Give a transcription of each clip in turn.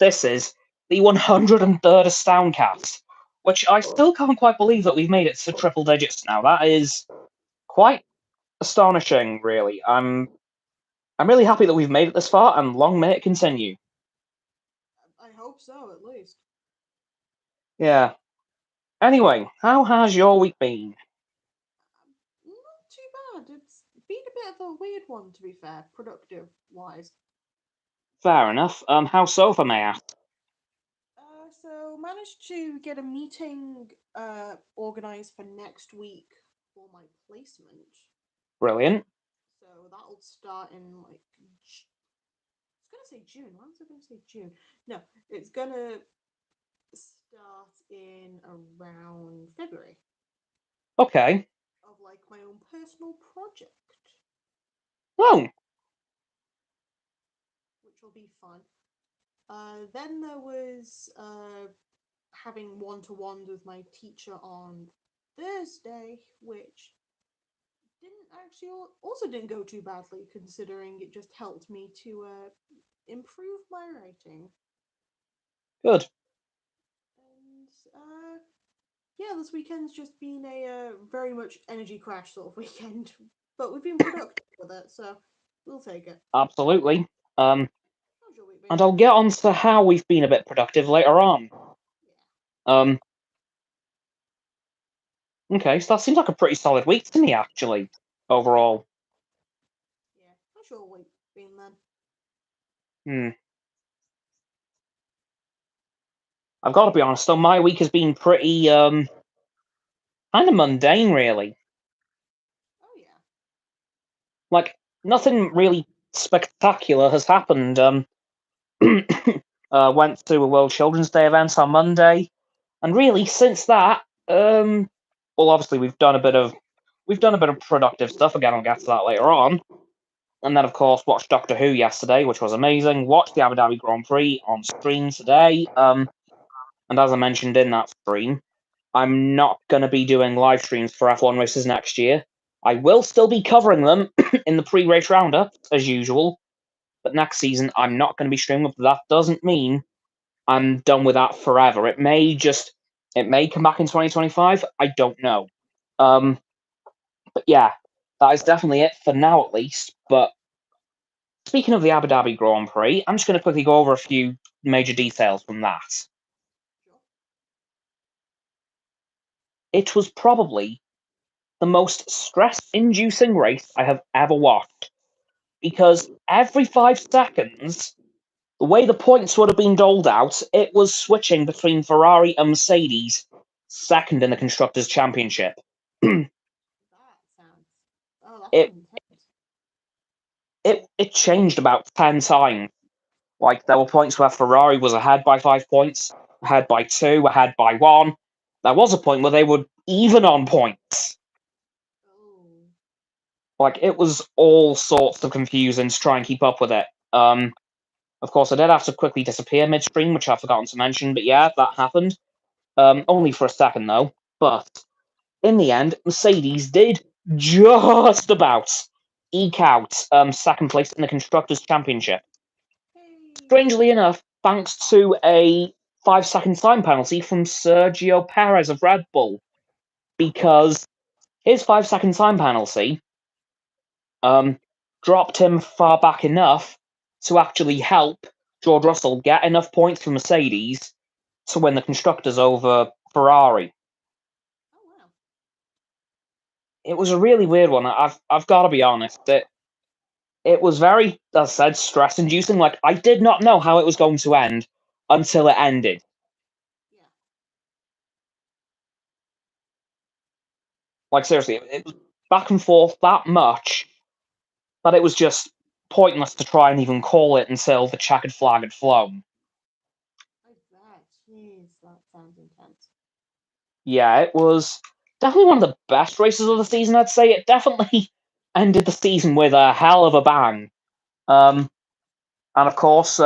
this is the 103rd AstoundCast, which I still can't quite believe that we've made it to triple digits now. That is quite astonishing, really. I'm really happy that we've made it this far, and long may it continue. I hope so, at least. Yeah. Anyway, how has your week been? Not too bad. It's been a bit of a weird one, to be fair, productive-wise. Fair enough. How so, for may I ask? So managed to get a meeting organized for next week for my placement. Brilliant. So that'll start in like it's gonna say June. Why was I gonna say June? No, it's gonna start in around February Okay. of like my own personal project, Oh, which will be fun. Then there was having one-to-ones with my teacher on Thursday, which didn't actually also didn't go too badly considering it just helped me to improve my writing. good. And yeah, this weekend's just been a very much energy crash sort of weekend, but we've been productive with it, so we'll take it. Absolutely. How's your week been? And I'll get on to how we've been a bit productive later on. Um, okay, so that seems like a pretty solid week to me, actually, overall. Yeah, how's your week been then? Hmm. I've got to be honest, though, my week has been pretty, kind of mundane, really. Oh yeah. Like, nothing really spectacular has happened. Went to a World Children's Day event on Monday, and really, since that, well, obviously we've done a bit of productive stuff. Again, I'll get to that later on. And then, of course, watched Doctor Who yesterday, which was amazing. Watched the Abu Dhabi Grand Prix on stream today. And as I mentioned in that stream, I'm not going to be doing live streams for F1 races next year. I will still be covering them in the pre-race roundup, as usual. But next season, I'm not going to be streaming. But that doesn't mean I'm done with that forever. It may come back in 2025. I don't know. But yeah, that is definitely it for now, at least. But speaking of the Abu Dhabi Grand Prix, I'm just going to quickly go over a few major details from that. Sure. It was probably the most stress-inducing race I have ever watched, because every 5 seconds, the way the points would have been doled out, it was switching between Ferrari and Mercedes, second in the Constructors' Championship. That sounds. Oh, that it, sounds intense. it changed about 10 times. Like, there were points where Ferrari was ahead by 5 points, ahead by 2, ahead by 1. There was a point where they were even on points. Oh. Like, it was all sorts of confusing to try and keep up with it. Of course, I did have to quickly disappear midstream, which I've forgotten to mention, but yeah, that happened. Only for a second, though. But in the end, Mercedes did just about eke out second place in the Constructors' Championship. Hey. Strangely enough, thanks to a 5 second time penalty from Sergio Perez of Red Bull, because his 5 second time penalty dropped him far back enough to actually help George Russell get enough points for Mercedes to win the constructors over Ferrari. Oh wow. It was a really weird one. I've got to be honest. It was very, as I said, stress inducing. Like, I did not know how it was going to end until it ended. Yeah. Like, seriously, it was back and forth that much that it was just pointless to try and even call it until the checkered flag had flown. I bet. Jeez, that sounds intense. Yeah, it was definitely one of the best races of the season, I'd say. It definitely ended the season with a hell of a bang. And of course,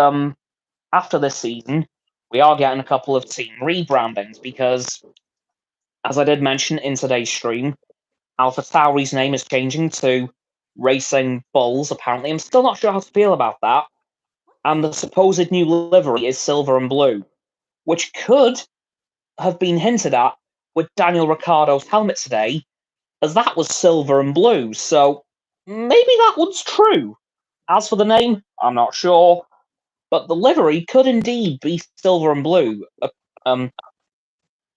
after this season, we are getting a couple of team rebrandings because, as I did mention in today's stream, Alpha Tauri's name is changing to Racing Bulls, apparently. I'm still not sure how to feel about that. and the supposed new livery is silver and blue, which could have been hinted at with Daniel Ricciardo's helmet today, as that was silver and blue, so maybe that one's true. As for the name, I'm not sure, but the livery could indeed be silver and blue, if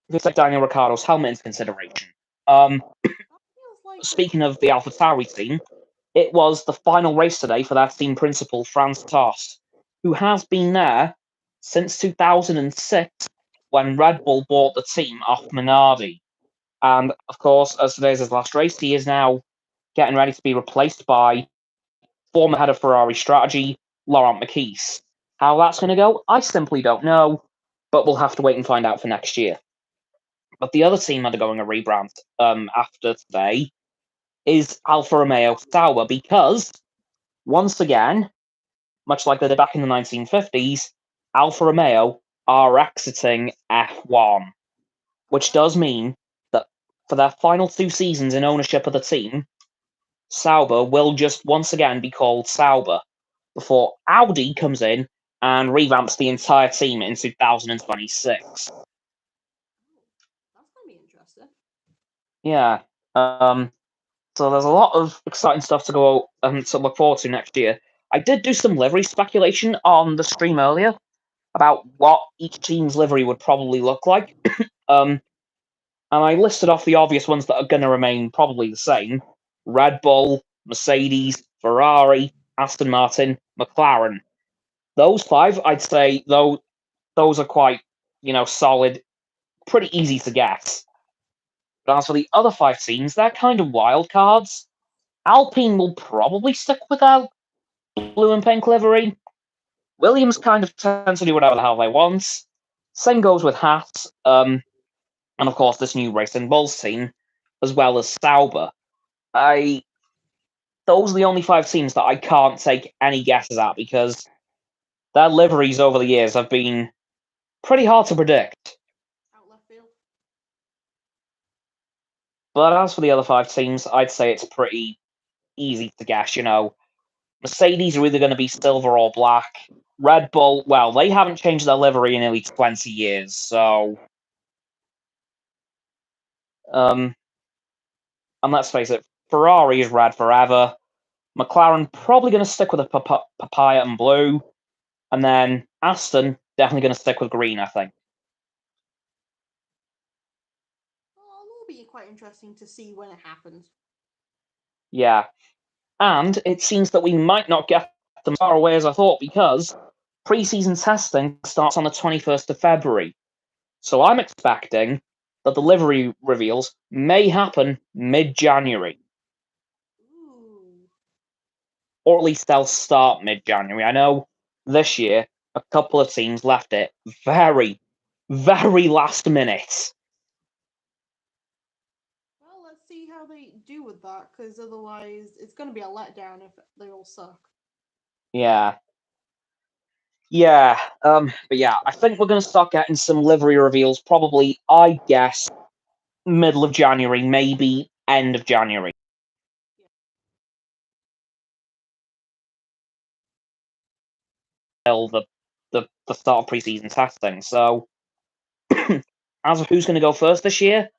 you take Daniel Ricciardo's helmet into consideration. That feels like Speaking of the AlphaTauri team, it was the final race today for their team principal, Franz Tost, who has been there since 2006 when Red Bull bought the team off Minardi. And of course, as today's his last race, he is now getting ready to be replaced by former head of Ferrari strategy, Laurent Mekies. How that's going to go, I simply don't know, but we'll have to wait and find out for next year. But the other team undergoing a rebrand after today is Alfa Romeo Sauber because, once again, much like they did back in the 1950s, Alfa Romeo are exiting F1, which does mean that for their final 2 seasons in ownership of the team, Sauber will just once again be called Sauber before Audi comes in and revamps the entire team in 2026. that's gonna be interesting. Yeah. So there's a lot of exciting stuff to go to look forward to next year. I did do some livery speculation on the stream earlier about what each team's livery would probably look like. And I listed off the obvious ones that are going to remain probably the same: Red Bull, Mercedes, Ferrari, Aston Martin, McLaren. Those five, I'd say, though, those are quite, solid, pretty easy to guess. But as for the other 5 teams, they're kind of wild cards. Alpine will probably stick with their blue and pink livery. Williams kind of tends to do whatever the hell they want. Same goes with Haas, and of course this new Racing Bulls team, as well as Sauber. Those are the only 5 teams that I can't take any guesses at because their liveries over the years have been pretty hard to predict. Out left field. But as for the other 5 teams, I'd say it's pretty easy to guess. Mercedes are either going to be silver or black. Red Bull, well, they haven't changed their livery in nearly 20 years, so. And let's face it, Ferrari is red forever. McLaren probably going to stick with a papaya and blue. And then Aston definitely going to stick with green, I think. Well, it will be quite interesting to see when it happens. Yeah. And it seems that we might not get them as far away as I thought because pre-season testing starts on the 21st of February. So I'm expecting that the livery reveals may happen mid-January. Ooh. Or at least they'll start mid-January. I know this year a couple of teams left it very, very last minute. Well, let's see how they do with that, because otherwise it's going to be a letdown if they all suck. Yeah. Yeah. But yeah, I think we're going to start getting some livery reveals probably, I guess, middle of January, maybe end of January. Till the start of preseason testing. So, as of who's going to go first this year,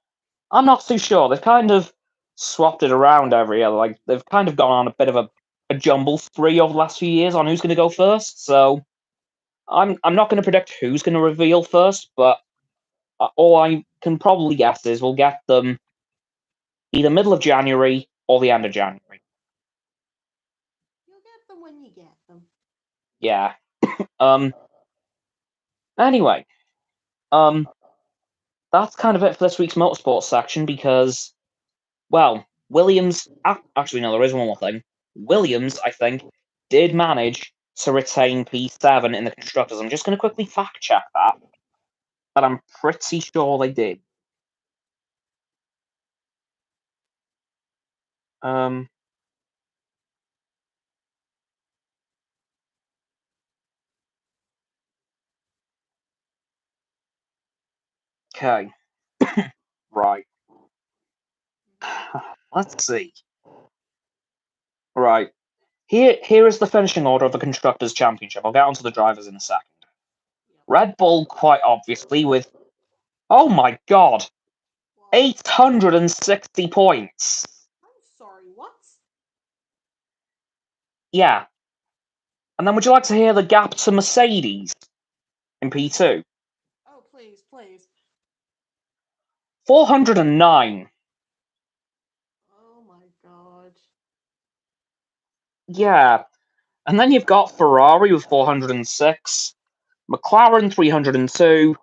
I'm not too sure. They've kind of swapped it around every year. Like they've kind of gone on a bit of a jumble spree over the last few years on who's going to go first. So I'm not going to predict who's going to reveal first, but all I can probably guess is we'll get them either middle of January or the end of January. You'll get them when you get them. Yeah. Anyway, that's kind of it for this week's motorsports section because, well, Williams. Actually, no, there is one more thing. Williams, I think, did manage to retain P7 in the constructors. I'm just going to quickly fact check that, but I'm pretty sure they did. Um. Okay. Right. Let's see. Right. Here is the finishing order of the Constructors' Championship. I'll get onto the drivers in a second. Red Bull, quite obviously, with, oh my god, 860 points. I'm sorry, what? Yeah. And then would you like to hear the gap to Mercedes in P2? Oh, please, please. 409. Oh my god. Yeah. And then you've got Ferrari with 406, McLaren 302,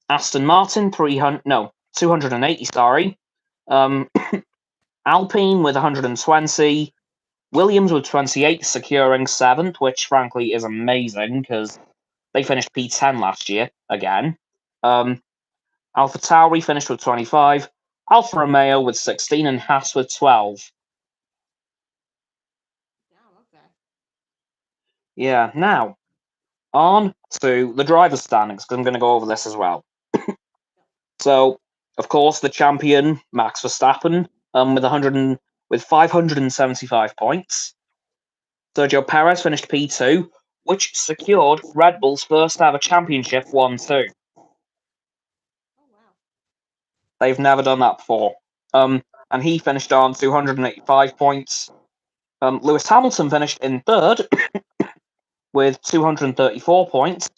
Aston Martin 280, sorry. Alpine with 120, Williams with 28, securing 7th, which frankly is amazing because they finished P10 last year again. AlphaTauri finished with 25, Alfa Romeo with 16, and Haas with 12. Damn, okay. Yeah, now, on to the driver's standings, because I'm going to go over this as well. So, of course, the champion, Max Verstappen, with 575 points. Sergio Perez finished P2, which secured Red Bull's first ever championship 1-2. Oh wow. They've never done that before. And he finished on 285 points. Lewis Hamilton finished in third with 234 points.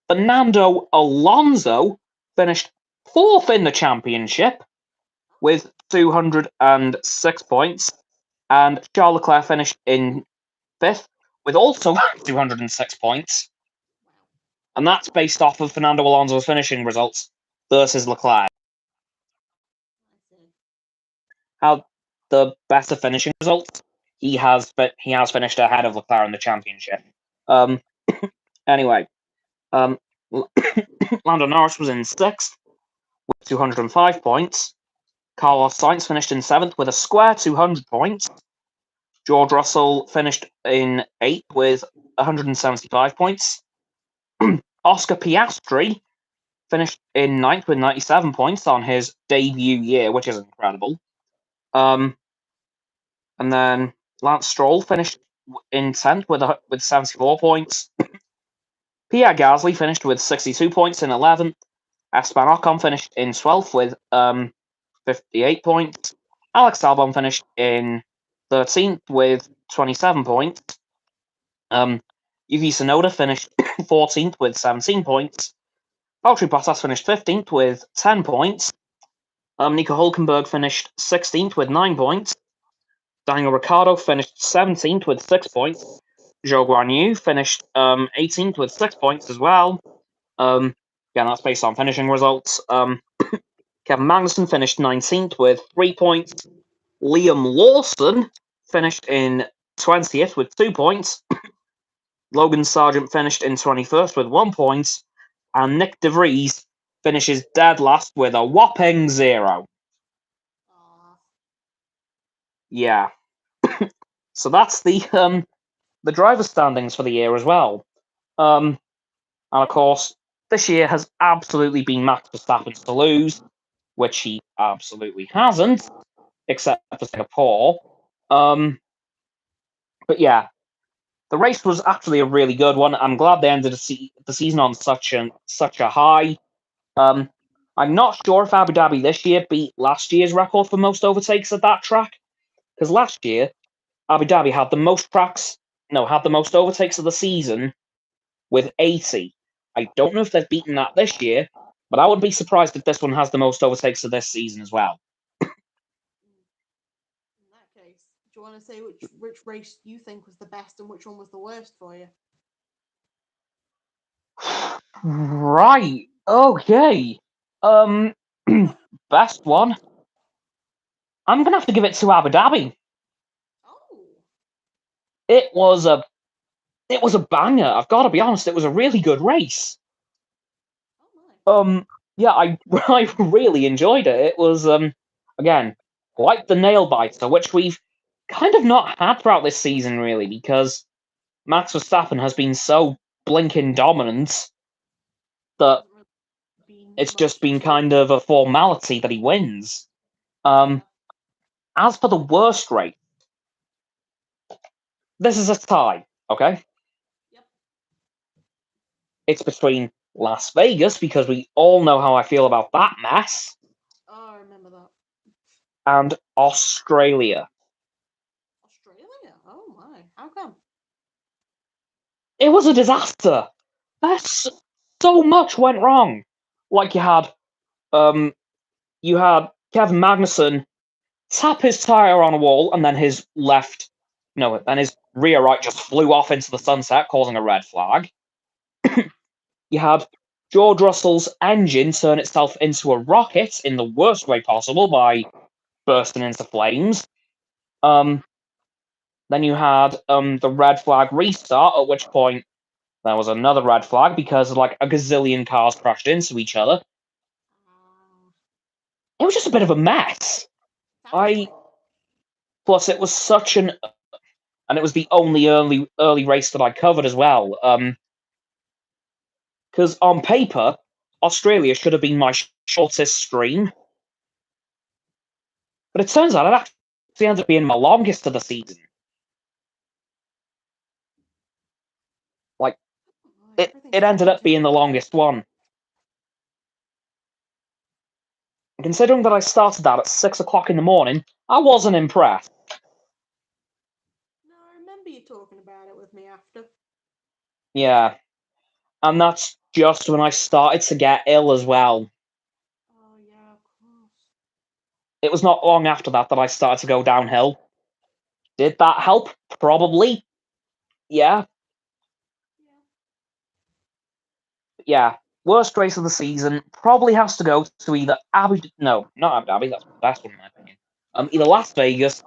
Fernando Alonso finished fourth in the championship with 206 points. And Charles Leclerc finished in fifth with also 206 points. Wow. And that's based off of Fernando Alonso's finishing results versus Leclerc. I see. How the better finishing results, he has finished ahead of Leclerc in the championship. Anyway, Lando Norris was in sixth with 205 points. Carlos Sainz finished in seventh with a square 200 points. George Russell finished in eighth with 175 points. Oscar Piastri finished in ninth with 97 points on his debut year, which is incredible. And then Lance Stroll finished in 10th with 74 points. Pierre Gasly finished with 62 points in 11th. Esteban Ocon finished in 12th with 58 points. Alex Albon finished in 13th with 27 points. Yuki Tsunoda finished 14th with 17 points. Valtteri Bottas finished 15th with 10 points. Nico Hulkenberg finished 16th with 9 points. Daniel Ricciardo finished 17th with 6 points. Zhou Guanyu finished 18th with 6 points as well. Again, that's based on finishing results. Kevin Magnussen finished 19th with 3 points. Liam Lawson finished in 20th with 2 points. Logan Sargent finished in 21st with 1 point. And Nick De Vries finishes dead last with a whopping 0. Aw. Yeah. So that's the driver standings for the year as well. And of course, this year has absolutely been Max Verstappen's to lose, which he absolutely hasn't, except for Singapore. But yeah, the race was actually a really good one. I'm glad they ended the season on such a high. I'm not sure if Abu Dhabi this year beat last year's record for most overtakes at that track, because last year Abu Dhabi had the most overtakes of the season with 80. I don't know if they've beaten that this year, but I would be surprised if this one has the most overtakes of this season as well. In that case, do you want to say which race you think was the best and which one was the worst for you? Right. Okay. Best one. I'm gonna have to give it to Abu Dhabi. Oh. It was a banger. I've got to be honest. It was a really good race. Oh my. Yeah, I really enjoyed it. It was again quite the nail biter, which we've kind of not had throughout this season, really, because Max Verstappen has been so blinking dominant that Hasn't really been it's just much been to kind of a formality that he wins. yeah. As for the worst race, this is a tie, okay? Yep. It's between Las Vegas, because we all know how I feel about that mess, Oh, I remember that. and Australia. Australia? Oh my. How come? It was a disaster. That's so much went wrong. Like you had Kevin Magnussen tap his tire on a wall, and then his rear right just flew off into the sunset, causing a red flag. You had George Russell's engine turn itself into a rocket in the worst way possible by bursting into flames. Then you had the red flag restart, at which point there was another red flag because like a gazillion cars crashed into each other. It was just a bit of a mess. Sounds like. Plus it was and it was the only early race that I covered as well. Because on paper, Australia should have been my shortest stream, but it turns out it actually ended up being my longest of the season. Like, it ended up being the longest one. Considering that I started that at 6 o'clock in the morning, I wasn't impressed. No, I remember you talking about it with me after. Yeah. And that's just when I started to get ill as well. Oh, yeah, of course. It was not long after that that I started to go downhill. Did that help? Probably. Yeah. Yeah. Worst race of the season probably has to go to either not Abu Dhabi, that's the best one in my opinion. Either Las Vegas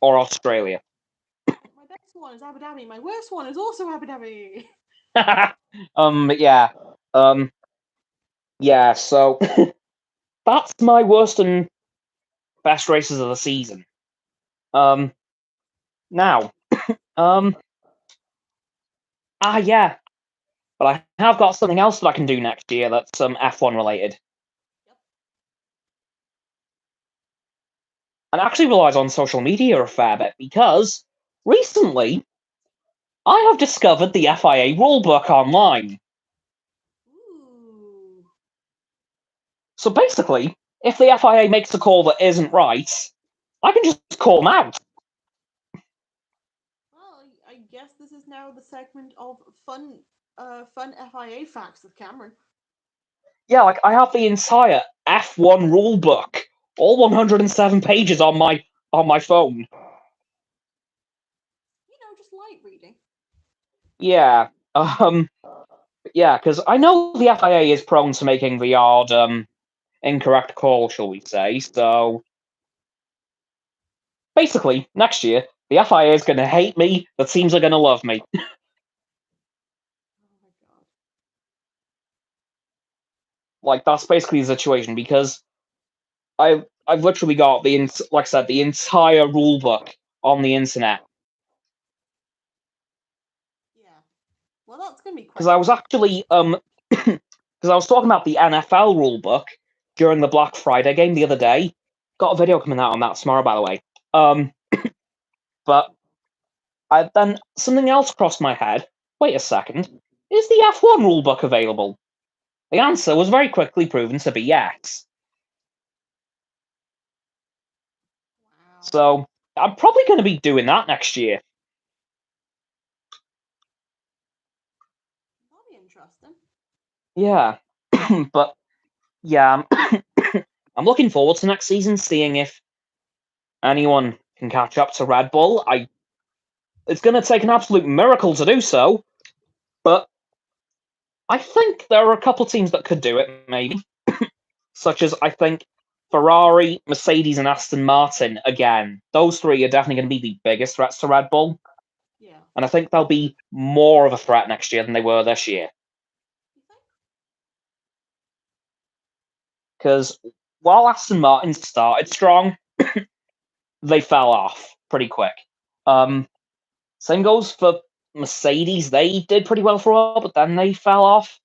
or Australia. My best one is Abu Dhabi. My worst one is also Abu Dhabi. Yeah. Yeah, so that's my worst and best races of the season. Now, yeah. But I have got something else that I can do next year that's F1 related. Yep. And it actually relies on social media a fair bit because recently I have discovered the FIA rulebook online. Ooh. So basically, if the FIA makes a call that isn't right, I can just call them out. Well, I guess this is now the segment of fun FIA facts with Cameron. Yeah, like I have the entire F1 rulebook, all 107 pages on my phone. Just light reading. Yeah. Yeah, because I know the FIA is prone to making the odd incorrect call, shall we say. So basically, next year, the FIA is going to hate me, the teams are going to love me. Oh my god. Like, that's basically the situation, because I've literally got like I said, the entire rulebook on the internet. Yeah. Well, that's gonna be quite. Because I was actually because I was talking about the NFL rulebook during the Black Friday game the other day. Got a video coming out on that tomorrow, by the way. But then something else crossed my head. Wait a second. Is the F1 rulebook available? The answer was very quickly proven to be yes. Wow. So I'm probably going to be doing that next year. That'll be interesting. Yeah. But yeah, I'm looking forward to next season, seeing if anyone can catch up to Red Bull. It's going to take an absolute miracle to do so, but I think there are a couple teams that could do it, maybe. Such as, I think, Ferrari, Mercedes, and Aston Martin. Again, those three are definitely going to be the biggest threats to Red Bull. Yeah. And I think they'll be more of a threat next year than they were this year. You think? Because while Aston Martin started strong, they fell off pretty quick. Same goes for Mercedes. They did pretty well for a while, but then they fell off.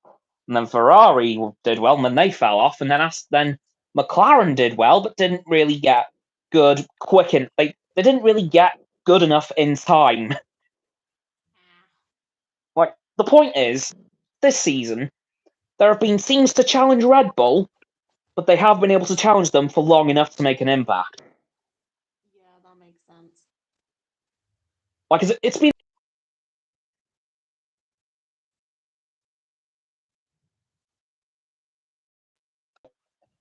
And then Ferrari did well, and then they fell off. And then McLaren did well, but didn't really get good quick. They didn't really get good enough in time the point is, this season, there have been teams to challenge Red Bull, but they have been able to challenge them for long enough to make an impact. Yeah, that makes sense. Like, it's been.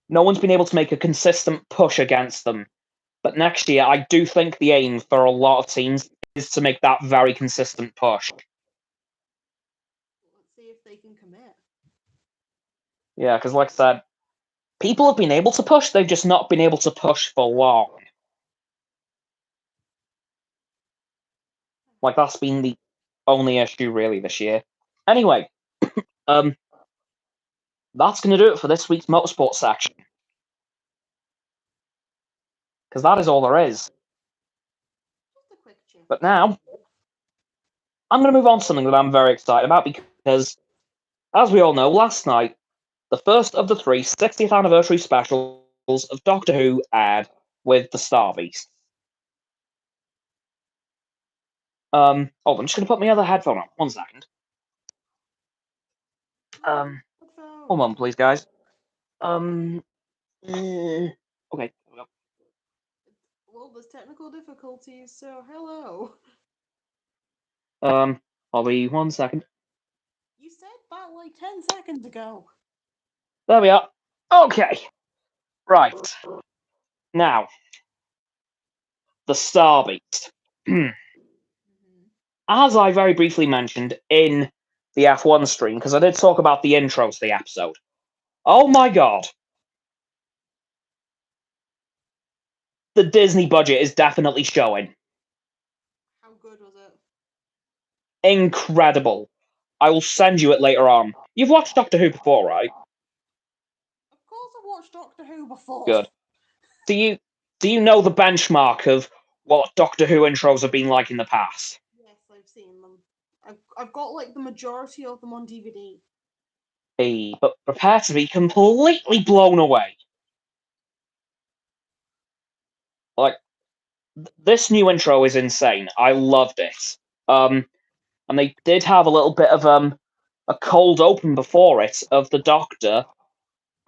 No one's been able to make a consistent push against them. But next year, I do think the aim for a lot of teams is to make that very consistent push. Let's see if they can commit. Yeah, because like I said, people have been able to push, they've just not been able to push for long. Like, that's been the only issue, really, this year. Anyway, that's going to do it for this week's motorsport section. Because that is all there is. Just a quick check. But now, I'm going to move on to something that I'm very excited about because, as we all know, last night, the first of the 3 60th anniversary specials of Doctor Who aired with the Starbeast. I'm just going to put my other headphone on. 1 second. Hold on, please, guys. Okay. Well, there's technical difficulties, so hello. I'll be 1 second. You said that like 10 seconds ago. There we are. Okay. Right. Now, the Starbeast. As I very briefly mentioned in the F1 stream, because I did talk about the intro to the episode. Oh my god. The Disney budget is definitely showing. How good was it? Incredible. I will send you it later on. You've watched Doctor Who before, right? Of course I've watched Doctor Who before. Good. Do you know the benchmark of what Doctor Who intros have been like in the past? Yes, I've seen them. I've got like the majority of them on DVD. But prepare to be completely blown away. Like, this new intro is insane. I loved it. And they did have a little bit of a cold open before it of the Doctor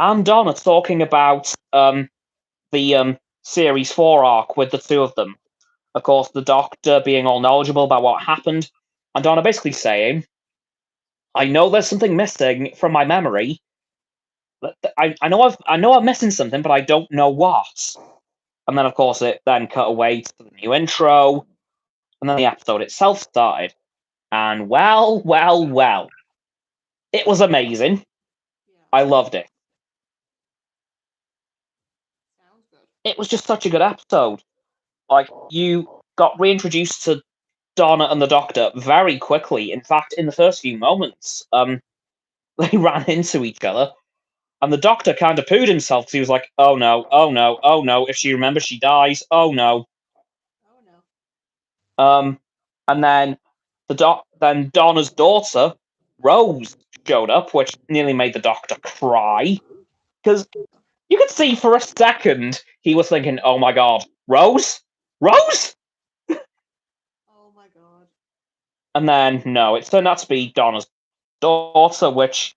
and Donna talking about the series 4 arc with the two of them. Of course, the Doctor being all knowledgeable about what happened, and Donna basically saying, "I know there's something missing from my memory. I know I'm missing something, but I don't know what." And then, of course, it then cut away to the new intro, and then the episode itself started. And well, it was amazing. Yeah. I loved it. Sounds good. It was just such a good episode. Like, you got reintroduced to Donna and the Doctor very quickly. In fact, in the first few moments, they ran into each other, and the Doctor kind of pooed himself because he was like, "Oh no, oh no, oh no! If she remembers, she dies. Oh no." Oh no. And then then Donna's daughter, Rose, showed up, which nearly made the Doctor cry because you could see for a second he was thinking, "Oh my god, Rose, Rose." Oh my god. And then no, it turned out to be Donna's daughter, which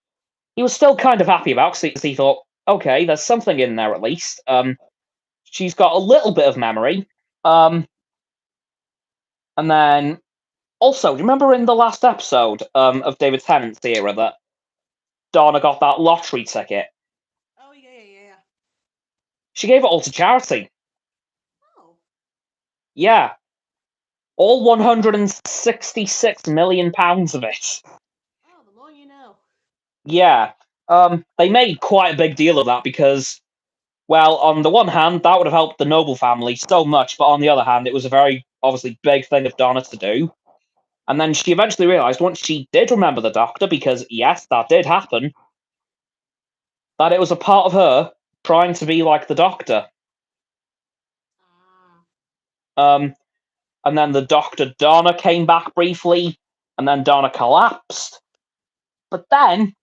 he was still kind of happy about because he thought, okay, there's something in there at least. She's got a little bit of memory. And then also, do you remember in the last episode of David Tennant's era that Donna got that lottery ticket? Oh yeah. She gave it all to charity. Oh. Yeah. All £166 million of it. Oh, the more you know. Yeah. They made quite a big deal of that because, well, on the one hand, that would have helped the Noble family so much, but on the other hand, it was a very, obviously, big thing of Donna to do. And then she eventually realised, once she did remember the Doctor, because, yes, that did happen, that it was a part of her trying to be like the Doctor. Ah. And then the Doctor Donna came back briefly, and then Donna collapsed. But then,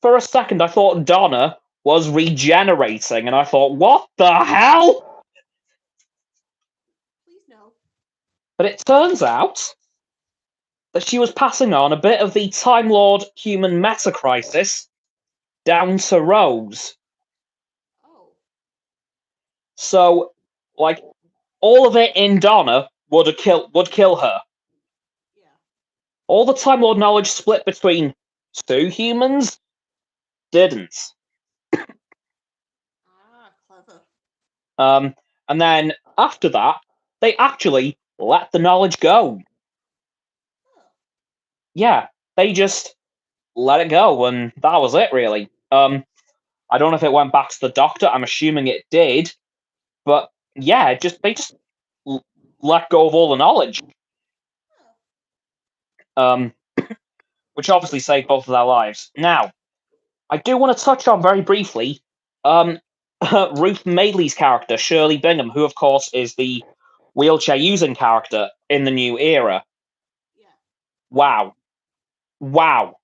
for a second, I thought Donna was regenerating, and I thought, what the hell? Please no. But it turns out that she was passing on a bit of the Time Lord human meta crisis down to Rose. Oh. So, like, all of it in Donna would kill her. Yeah. All the Time Lord knowledge split between two humans didn't. Ah, clever. And then after that, they actually let the knowledge go. Huh. Yeah, they just let it go, and that was it, really. I don't know if it went back to the Doctor. I'm assuming it did, but yeah, they just let go of all the knowledge. Huh. Which obviously saved both of their lives. Now, I do want to touch on very briefly, Ruth Madeley's character, Shirley Bingham, who of course is the wheelchair using character in the new era. Yeah. Wow, wow,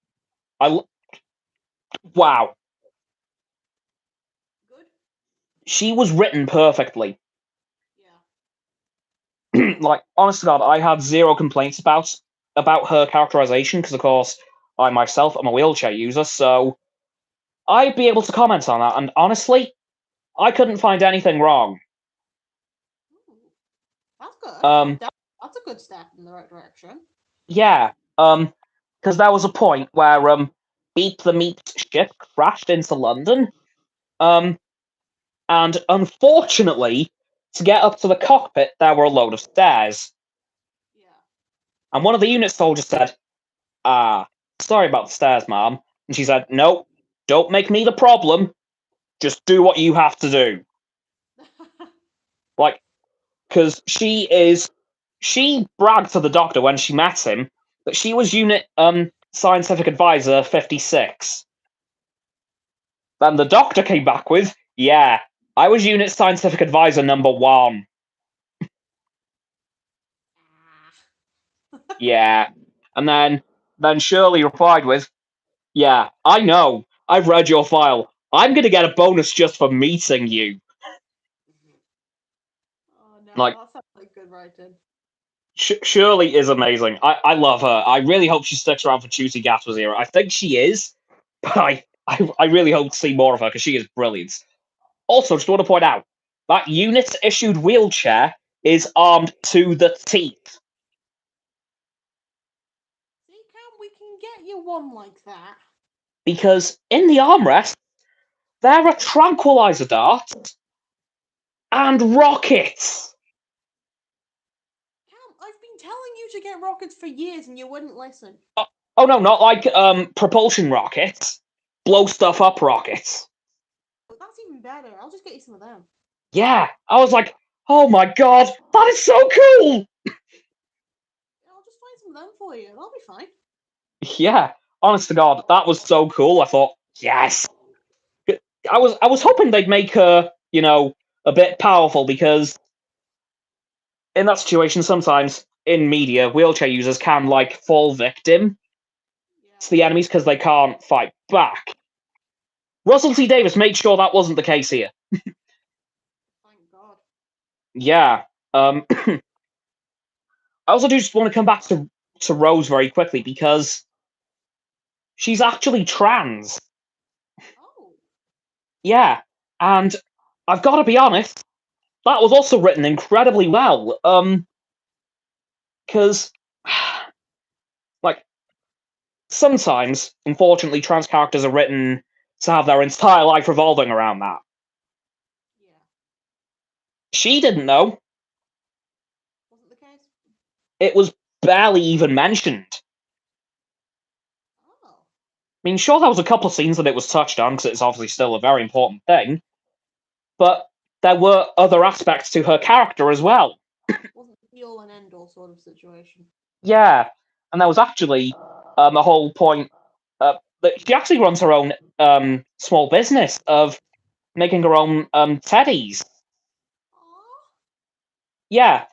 wow. Good. She was written perfectly. Yeah. Like, honest to God, I had zero complaints about her characterization because, of course, I myself am a wheelchair user, so I'd be able to comment on that. And honestly, I couldn't find anything wrong. Ooh, that's good. Um, That's a good step in the right direction. yeah, because there was a point where Beep the Meep's ship crashed into London, um, and unfortunately, to get up to the cockpit, there were a load of stairs, Yeah. and one of the unit soldiers said, "Ah, sorry about the stairs, ma'am," and she said, "No, don't make me the problem. Just do what you have to do." Like, because she bragged to the Doctor when she met him that she was Unit Scientific Advisor 56. Then the Doctor came back with, "Yeah, I was Unit Scientific Advisor #1. Yeah." And then Shirley replied with, "Yeah, I know. I've read your file. I'm gonna get a bonus just for meeting you." Oh no, Like, that sounds like good writing. Shirley is amazing. I love her. I really hope she sticks around for Tuesday Gasper's era. I think she is, but I really hope to see more of her because she is brilliant. Also, just want to point out that unit issued wheelchair is armed to the teeth. See, Cam, we can get you one like that. Because in the armrest, there are tranquilizer darts and rockets. Cam, I've been telling you to get rockets for years and you wouldn't listen. Oh no, not like propulsion rockets. Blow stuff up rockets. But that's even better. I'll just get you some of them. Yeah, I was like, oh my god, that is so cool! I'll just find some of them for you. That'll be fine. Yeah, honest to God, that was so cool. I thought, yes. I was hoping they'd make her, a bit powerful because in that situation, sometimes in media, wheelchair users can fall victim to the Yeah. enemies because they can't fight back. Russell T Davies made sure that wasn't the case here. Thank God. Yeah. I also do just want to come back to Rose very quickly because she's actually trans. Oh. Yeah, and I've got to be honest, that was also written incredibly well. Because like sometimes, unfortunately, trans characters are written to have their entire life revolving around that. Yeah. She didn't know. Wasn't the case? It was barely even mentioned. Oh. I mean, sure, there was a couple of scenes that it was touched on because it's obviously still a very important thing, but there were other aspects to her character as well. Wasn't the be all and end all sort of situation. Yeah, and there was actually a whole point that she actually runs her own small business of making her own teddies. Aww. Yeah,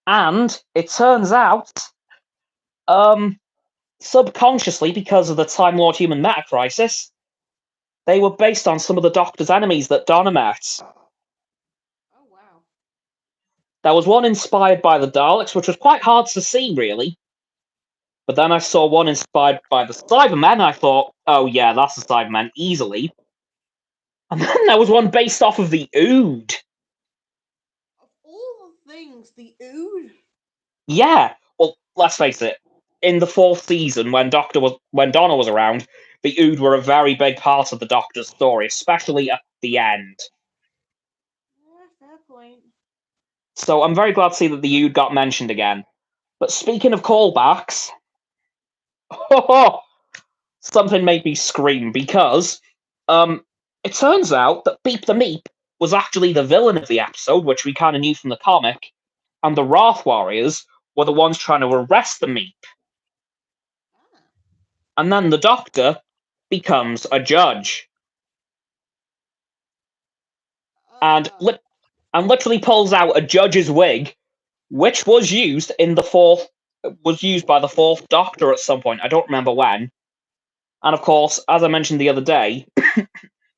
and it turns out, um, subconsciously, because of the Time Lord human meta crisis, they were based on some of the Doctor's enemies that Donna met. Oh wow. There was one inspired by the Daleks, which was quite hard to see, really. But then I saw one inspired by the Cybermen, and I thought, oh yeah, that's the Cybermen, easily. And then there was one based off of the Ood. Of all the things, the Ood. Yeah, well, let's face it. In the fourth season, when Donna was around, the Ood were a very big part of the Doctor's story, especially at the end. Yeah, fair point. So I'm very glad to see that the Ood got mentioned again. But speaking of callbacks, something made me scream because it turns out that Beep the Meep was actually the villain of the episode, which we kind of knew from the comic, and the Wrath Warriors were the ones trying to arrest the Meep. Ah. And then the Doctor becomes a judge and Uh, literally pulls out a judge's wig, which was used by the fourth Doctor at some point. I don't remember when. And of course, as I mentioned the other day,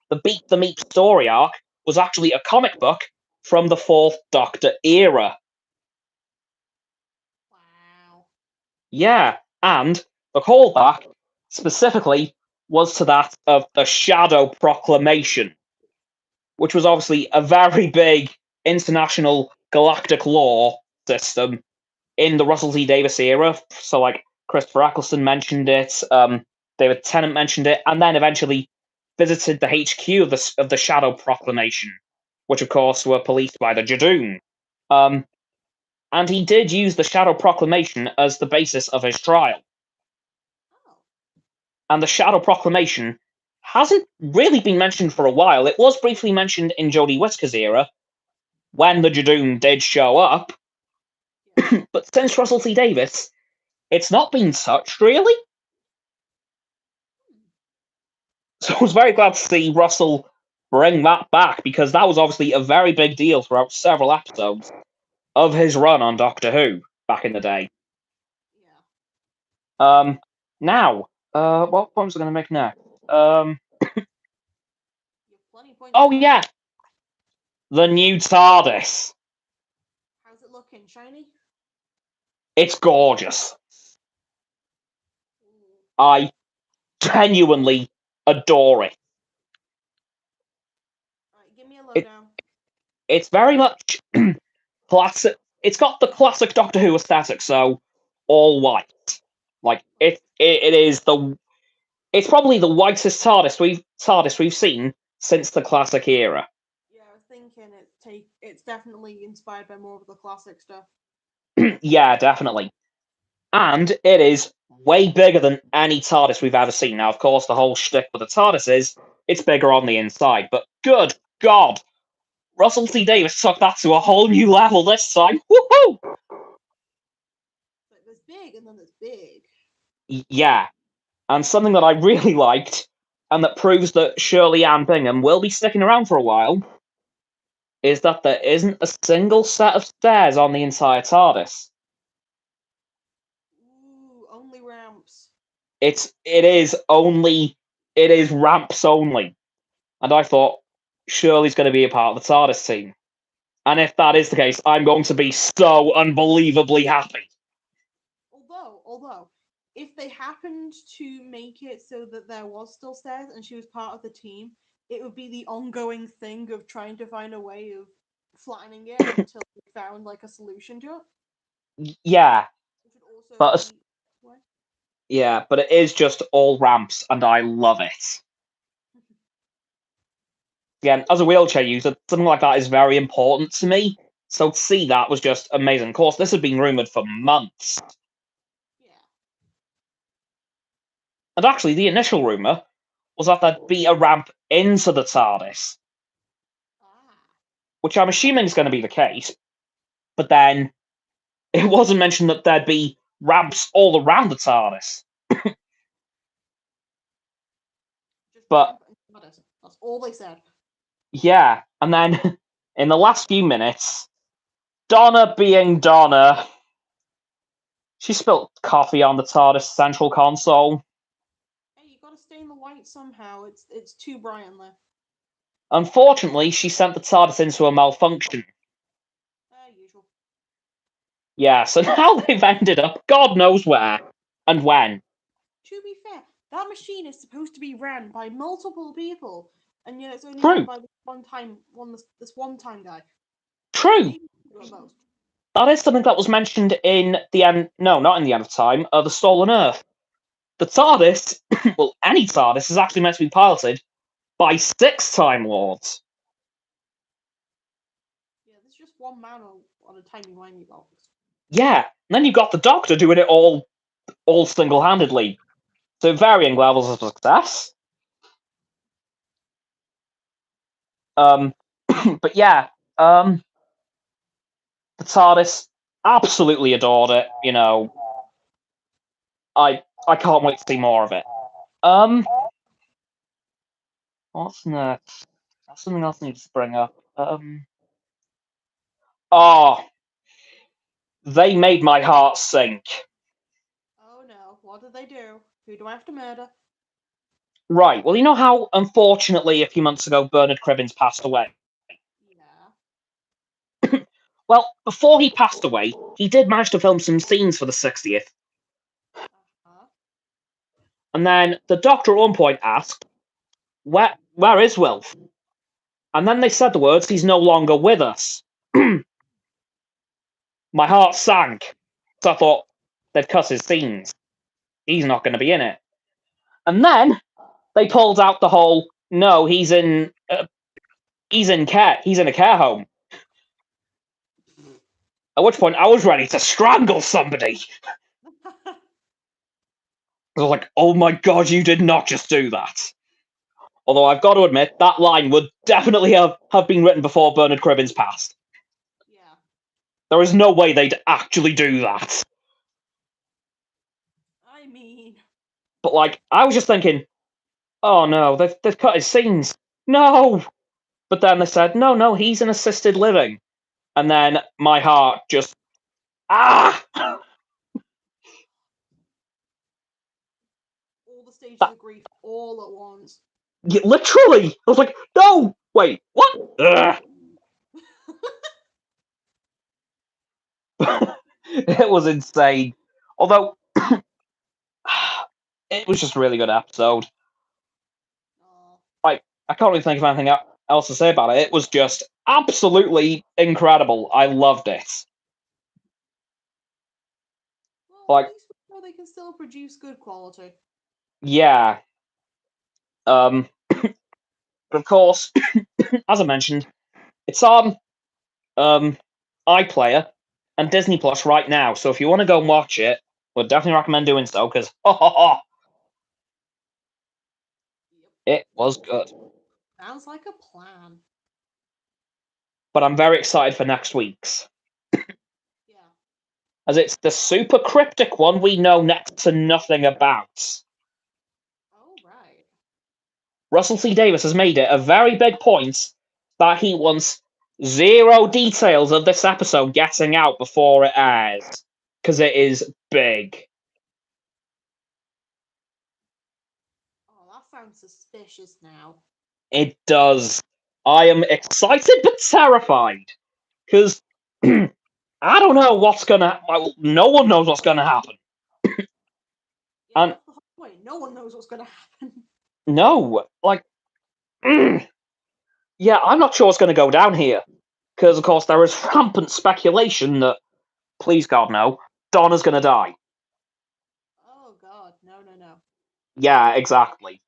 the Beat the Meat story arc was actually a comic book from the fourth Doctor era. wow. Yeah, and the callback specifically was to that of the Shadow Proclamation, which was obviously a very big international galactic law system in the Russell T Davies era. So, like, Christopher Eccleston mentioned it, David Tennant mentioned it, and then eventually visited the HQ of the Shadow Proclamation, which, of course, were policed by the Jadoon. Um, and he did use the Shadow Proclamation as the basis of his trial. Oh. And the Shadow Proclamation hasn't really been mentioned for a while. It was briefly mentioned in Jodie Whittaker's era, when the Jadoon did show up, Yeah. but since Russell T Davies, it's not been touched, really. Hmm. So I was very glad to see Russell bring that back, because that was obviously a very big deal throughout several episodes of his run on Doctor Who back in the day. Yeah. Now, what point was I going to make next? You have plenty of points Oh to make. yeah, the new TARDIS. How's it looking? Shiny? It's gorgeous. Ooh. I genuinely adore it. Alright, give me a it lowdown. it's very much classic. It's got the classic Doctor Who aesthetic, so all white. Like it is the. It's probably the whitest TARDIS we've seen since the classic era. Yeah, I was thinking it's definitely inspired by more of the classic stuff. Yeah, definitely. And it is way bigger than any TARDIS we've ever seen. Now, of course, the whole shtick with the TARDIS is it's bigger on the inside, but good God, Russell T Davies took that to a whole new level this time. Woohoo! Like there's big and then there's big. Yeah, and something that I really liked, and that proves that Shirley Ann Bingham will be sticking around for a while, is that there isn't a single set of stairs on the entire TARDIS. Ooh, only ramps. It is ramps only. And I thought Shirley's going to be a part of the TARDIS team. And if that is the case, I'm going to be so unbelievably happy. Although, if they happened to make it so that there was still stairs and she was part of the team, it would be the ongoing thing of trying to find a way of flattening it until we found like a solution to it. Yeah, Which would also but be what? yeah, but it is just all ramps, and I love it. Again, as a wheelchair user, something like that is very important to me. So to see that was just amazing. Of course, this had been rumored for months. Yeah. And actually, the initial rumor was that there'd be a ramp into the TARDIS, Ah. which I'm assuming is going to be the case. But then it wasn't mentioned that there'd be ramps all around the TARDIS. Just But ramp and TARDIS. That's all they said. yeah, and then in the last few minutes, Donna being Donna, she spilt coffee on the TARDIS central console. Hey, you gotta stain the white somehow. It's too bright in there. Unfortunately, she sent the TARDIS into a malfunction. Usual. Yeah, so now they've ended up God knows where. And when? To be fair, that machine is supposed to be ran by multiple people, and yet it's only True. run by this one-time guy. True. Maybe at most. That is something that was mentioned in the end. No, not in the End of Time. The Stolen Earth. The TARDIS, well, any TARDIS is actually meant to be piloted by 6 Time Lords. Yeah, there's just one man on a timey-wimey box. Yeah, and then you've got the Doctor doing it all single-handedly, to varying levels of success. But yeah, the TARDIS absolutely adored it. You know, I can't wait to see more of it. What's next? That's something else I need to bring up. Oh, they made my heart sink. Oh no, what did they do? Who do I have to murder? Right, well, you know how, unfortunately, a few months ago, Bernard Cribbins passed away? Yeah. Well, before he passed away, he did manage to film some scenes for the 60th. Uh-huh. And then the Doctor at one point asked, where is Wilf? And then they said the words, he's no longer with us. My heart sank. So I thought, they've cut his scenes. He's not going to be in it. And then they pulled out the whole, no, he's in care. He's in a care home. At which point I was ready to strangle somebody. I was like, oh my god, you did not just do that. Although I've got to admit, that line would definitely have been written before Bernard Cribbins passed. Yeah. There is no way they'd actually do that. I mean... But, like, I was just thinking, oh no, they've cut his scenes. No! But then they said, no, he's in assisted living. And then my heart just... Ah! All the stages of grief all at once. Yeah, literally! I was like, no! Wait, what? Ugh. It was insane. Although, it was just a really good episode. I can't really think of anything else to say about it. It was just absolutely incredible. I loved it. Well, Like, at least we know they can still produce good quality. yeah. But of course, as I mentioned, it's on iPlayer and Disney Plus right now. So if you want to go and watch it, would definitely recommend doing so because it was good. Sounds like a plan. But I'm very excited for next week's. Yeah. As it's the super cryptic one we know next to nothing about. Oh, right. Russell T Davies has made it a very big point that he wants 0 details of this episode getting out before it airs. Because it is big. Oh, that sounds suspicious now. It does. I am excited but terrified. Because I don't know what's gonna... Well, no one knows what's gonna happen. Yeah, And that's the whole point. No one knows what's going to happen. no, like... yeah, I'm not sure what's going to go down here. Because, of course, there is rampant speculation that, please God no, Donna's going to die. Oh, God. No. Yeah, exactly.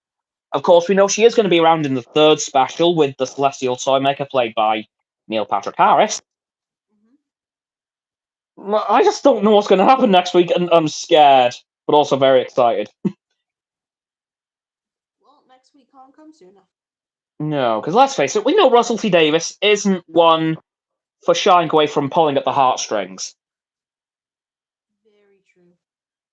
Of course, we know she is going to be around in the 3rd special with the Celestial Toymaker played by Neil Patrick Harris. Mm-hmm. I just don't know what's going to happen next week, and I'm scared, but also very excited. Well, next week can't come sooner. No, because let's face it, we know Russell T Davies isn't one for shying away from pulling at the heartstrings. Very true.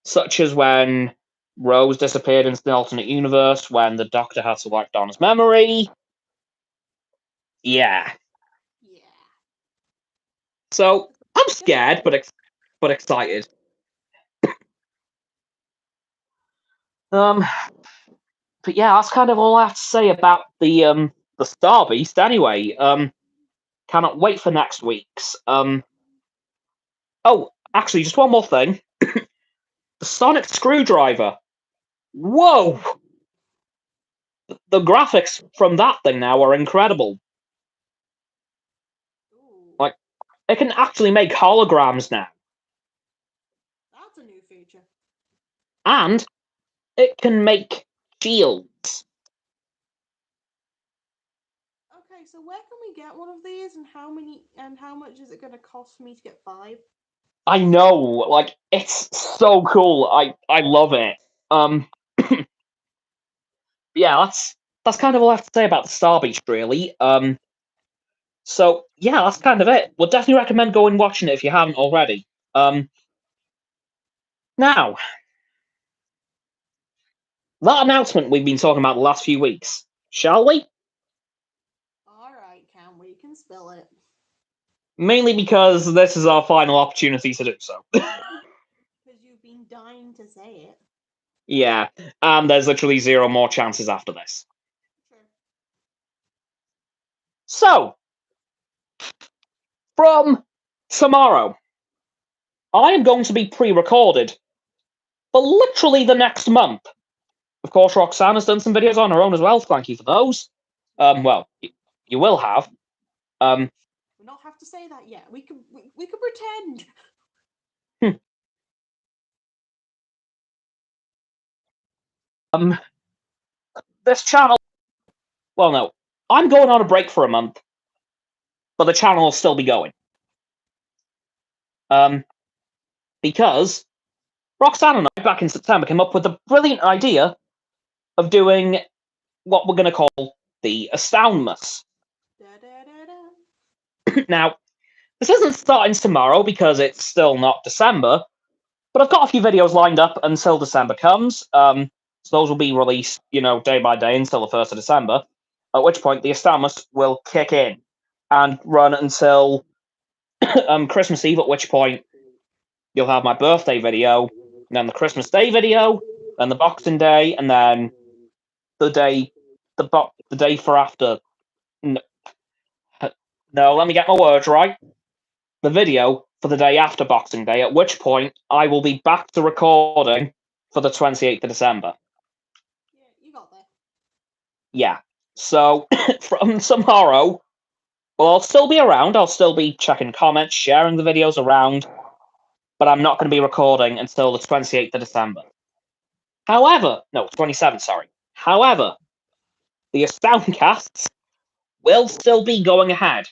Such as when Rose disappeared into the alternate universe, when the Doctor had to wipe Donna's memory. Yeah. Yeah. So, I'm scared, but excited. But yeah, that's kind of all I have to say about the Starbeast. Anyway, cannot wait for next week's. Oh, actually, just one more thing. The sonic screwdriver. Whoa! The graphics from that thing now are incredible. Ooh, Like, it can actually make holograms now. that's a new feature. And it can make shields. Okay, so where can we get one of these, and how much is it going to cost for me to get 5? I know, like, it's so cool. I love it. Yeah, that's kind of all I have to say about the Starbeast, really. So yeah, that's kind of it. Would definitely recommend going watching it if you haven't already. Now that announcement we've been talking about the last few weeks, shall we? Alright, we can spill it. Mainly because this is our final opportunity to do so. Because you've been dying to say it. Yeah, and there's literally 0 more chances after this. Sure. So, from tomorrow, I am going to be pre-recorded for literally the next month. Of course, Roxanne has done some videos on her own as well. Thank you for those. Well, you will have. We don't have to say that yet. We could pretend. This channel. Well, no, I'm going on a break for a month, but the channel will still be going. Because Roxanne and I, back in September, came up with the brilliant idea of doing what we're going to call the Astoundmas. Da, da, da, da. Now, this isn't starting tomorrow because it's still not December, but I've got a few videos lined up until December comes. So those will be released, day by day until the 1st of December, at which point the Astoundmas will kick in and run until Christmas Eve, at which point you'll have my birthday video, and then the Christmas Day video, and the Boxing Day, and then the day the day for after. No, let me get my words right. The video for the day after Boxing Day, at which point I will be back to recording for the 28th of December. Yeah, you got that. Yeah. So from tomorrow, well, I'll still be around. I'll still be checking comments, sharing the videos around, but I'm not going to be recording until the 28th of December. However, no, 27th, sorry. However, the AstoundCasts will still be going ahead.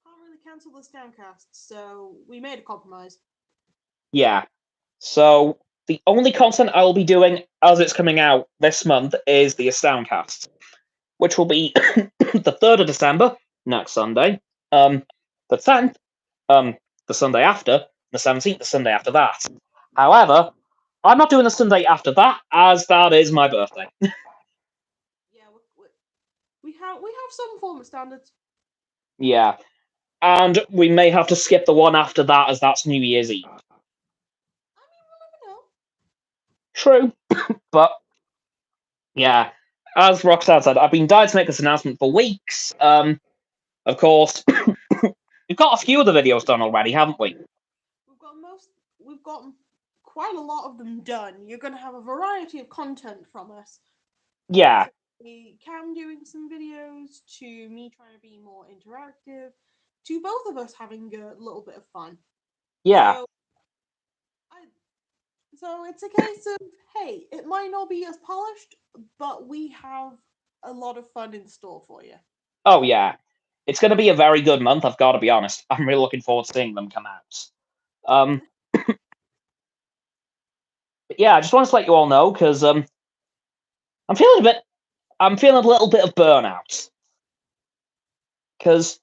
Can't really cancel this downcast, so we made a compromise. Yeah. So the only content I will be doing as it's coming out this month is the AstoundCast, which will be the 3rd of December, next Sunday, the 10th, the Sunday after, the 17th, the Sunday after that. However, I'm not doing the Sunday after that, as that is my birthday. Yeah, we have some form of standards. Yeah. And we may have to skip the one after that, as that's New Year's Eve. I mean, we'll never know. True, but yeah, as Roxanne said, I've been dying to make this announcement for weeks. Of course, we've got a few of the videos done already, haven't we? We've got quite a lot of them done. You're going to have a variety of content from us. Yeah. Cam doing some videos, to me trying to be more interactive, to both of us having a little bit of fun. Yeah. So it's a case of, hey, it might not be as polished, but we have a lot of fun in store for you. Oh, yeah. It's going to be a very good month, I've got to be honest. I'm really looking forward to seeing them come out. But yeah, I just wanted to let you all know, because I'm feeling a little bit of burnout. Because,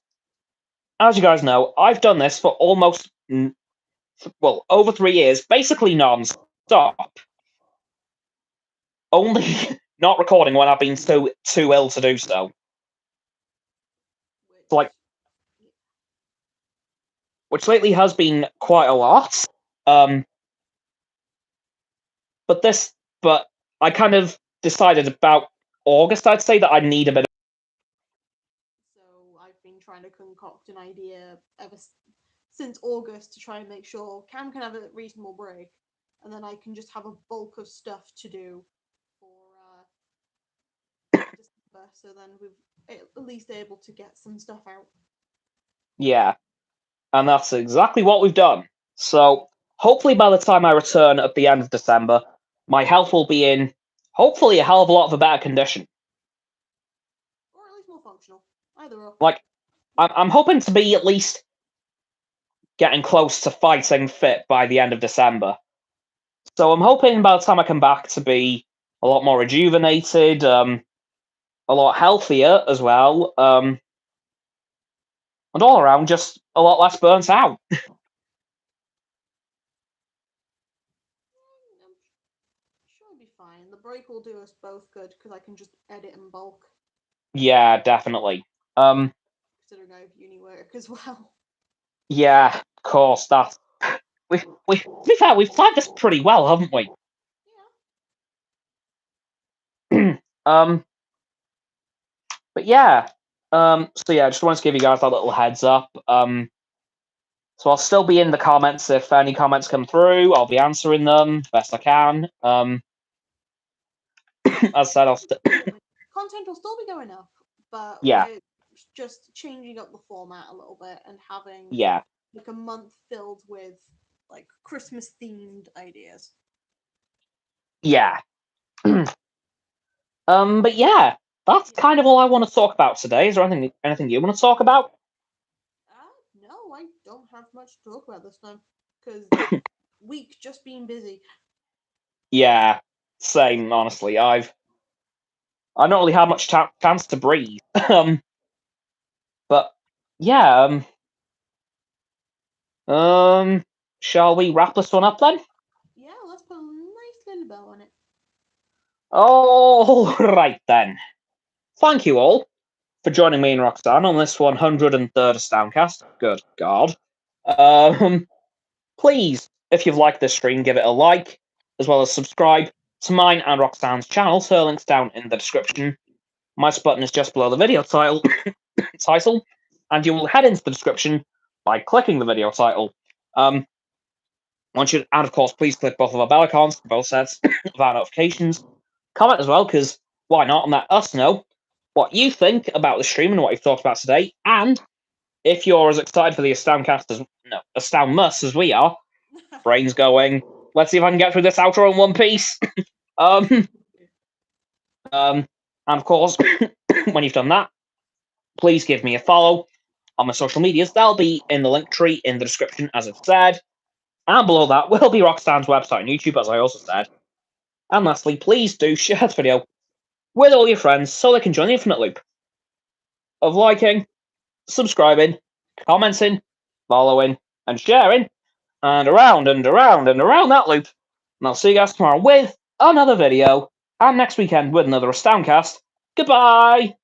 as you guys know, I've done this for almost, over 3 years, basically non-stop. Only not recording when I've been too ill to do so. Which lately has been quite a lot. But I kind of decided about August, I'd say, that I need a bit of. So I've been trying to concoct an idea ever since August to try and make sure Cam can have a reasonable break. and then I can just have a bulk of stuff to do for December. So then we've at least able to get some stuff out. Yeah, and that's exactly what we've done. So hopefully by the time I return at the end of December, my health will be in hopefully a hell of a lot of a better condition. Or at least more functional. Either or. Like, I'm hoping to be at least getting close to fighting fit by the end of December. So I'm hoping by the time I come back to be a lot more rejuvenated, a lot healthier as well, and all around just a lot less burnt out. I'm sure it'll be fine. The break will do us both good because I can just edit in bulk. Yeah, definitely. Considering I have uni work as well. Yeah, of course. That to be fair, we've played this pretty well, haven't we? Yeah. But yeah. So yeah, I just wanted to give you guys that little heads up. So I'll still be in the comments if any comments come through. I'll be answering them best I can. As I said, I'll Content will still be going up, but yeah, we're just changing up the format a little bit and having yeah, like a month filled with like Christmas themed ideas. yeah. But yeah, that's kind of all I want to talk about today. Is there anything you want to talk about? No, I don't have much to talk about this time because week just been busy. Yeah, same. Honestly, I've not really had much chance to breathe. But yeah. Shall we wrap this one up then? Yeah, let's put a nice little bow on it. All right then. Thank you all for joining me and Roxanne on this 103rd AstoundCast. Good God. Please, if you've liked this stream, give it a like, as well as subscribe to mine and Roxanne's channels. Her link's down in the description. My button is just below the video title, and you will head into the description by clicking the video title. And of course, please click both of our bell icons for both sets of our notifications. Comment as well, because why not? And let us know what you think about the stream and what you've thought about today. And if you're as excited for the Astoundmas as we are, brains going. Let's see if I can get through this outro in one piece. And of course, when you've done that, please give me a follow on my social medias. They'll be in the link tree in the description, as I've said. And below that will be Roxanne's website and YouTube, as I also said. And lastly, please do share this video with all your friends so they can join the infinite loop of liking, subscribing, commenting, following, and sharing, and around and around and around that loop. And I'll see you guys tomorrow with another video, and next weekend with another AstoundCast. Goodbye!